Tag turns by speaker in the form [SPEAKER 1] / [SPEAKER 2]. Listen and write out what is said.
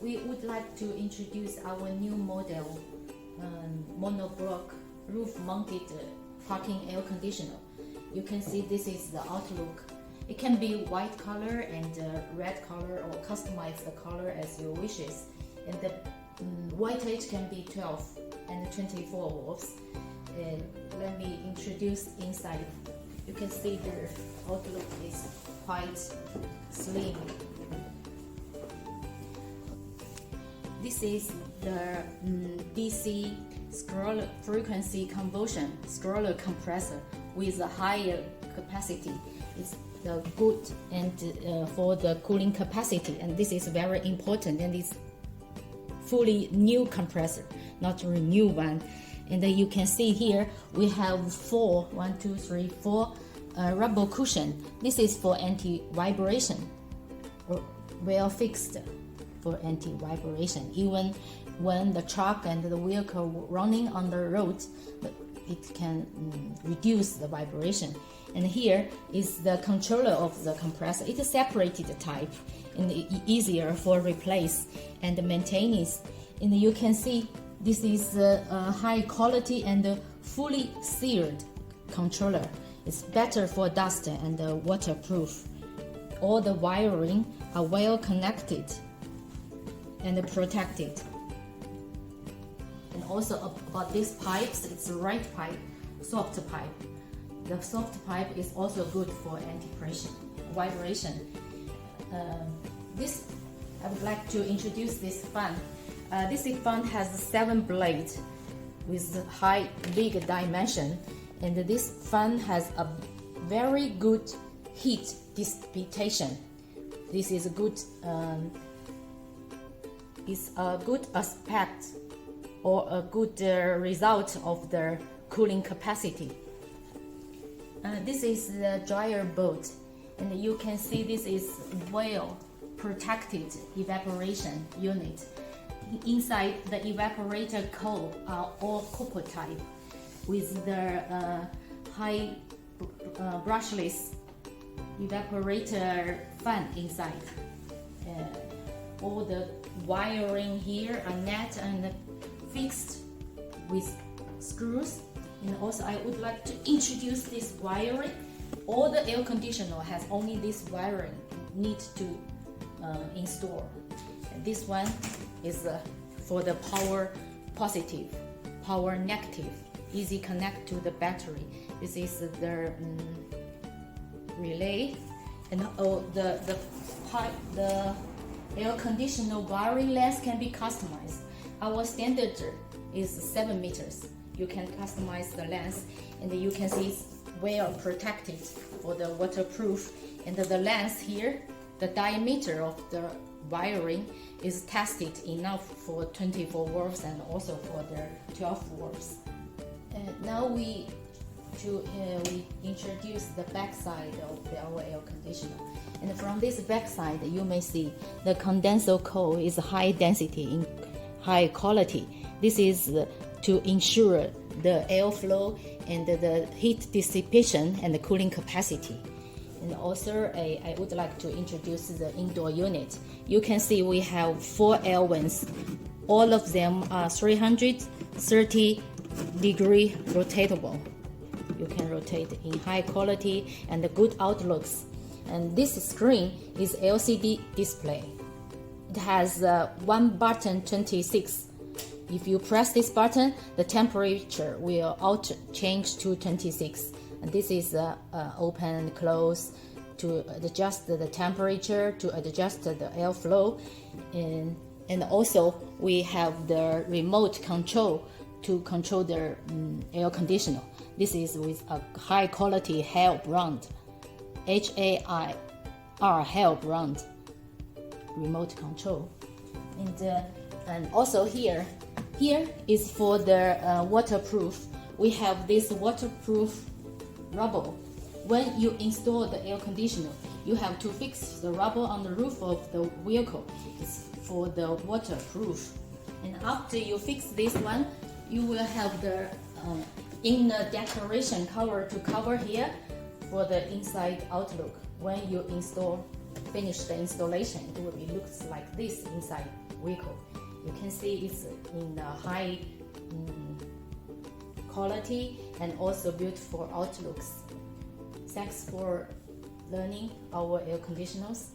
[SPEAKER 1] we would like to introduce our new model monoblock roof-mounted parking air conditioner. You can see this is the outlook. It can be white color and red color, or customize the color as your wishes. And the wattage can be 12 and 24 volts. Let me introduce inside. You can see the outlook is quite slim. This is the DC scroller frequency conversion scroller compressor with a higher capacity. It's good and for the cooling capacity, and this is very important, and it's fully new compressor, not a new one. And then you can see here we have four rubber cushion. This is for anti-vibration, well fixed for anti-vibration. Even when the truck and the vehicle running on the road, it can reduce the vibration. And here is the controller of the compressor. It is separated type and easier for replace and maintenance. And you can see this is a high quality and fully sealed controller. It's better for dust and waterproof. All the wiring are well connected and protected. And also about these pipes, it's a right pipe, soft pipe. The soft pipe is also good for anti-pressure vibration. I would like to introduce this fan. This fan has 7 blades with big dimension, and this fan has a very good heat dissipation. This is a good aspect or a good result of the cooling capacity. This is the dryer bolt, and you can see this is well protected evaporation unit. Inside the evaporator coil are all copper type with the high brushless evaporator fan inside. All the wiring here are net and fixed with screws. And also I would like to introduce this wiring. All the air conditioner has only this wiring need to install. And this one is for the power positive, power negative, easy connect to the battery. This is the relay, and the air conditioner wiring length can be customized. Our standard is 7 meters. You can customize the length, and you can see it's well protected for the waterproof. And the length here, the diameter of the wiring is tested enough for 24 volts and also for the 12 volts. And now we introduce the back side of our air conditioner. And from this back side, you may see the condenser coil is high density in high quality. This is to ensure the airflow and the heat dissipation and the cooling capacity. And also, I would like to introduce the indoor unit. You can see we have 4 air vents. All of them are 330-degree rotatable. You can rotate in high quality and good outlooks. And this screen is LCD display. It has one button 26. If you press this button, the temperature will change to 26. And this is open and close to adjust the temperature, to adjust the airflow. And also we have the remote control to control the air conditioner. This is with a high quality hair brand, HAIR hair brand remote control. And also here is for the waterproof. We have this waterproof rubber. When you install the air conditioner, you have to fix the rubber on the roof of the vehicle. It's for the waterproof. And after you fix this one, you will have the inner decoration cover to cover here for the inside outlook when you install finish the installation, it will be looks like this inside vehicle. You can see it's in a high quality and also beautiful outlooks. Thanks for learning our air conditioners.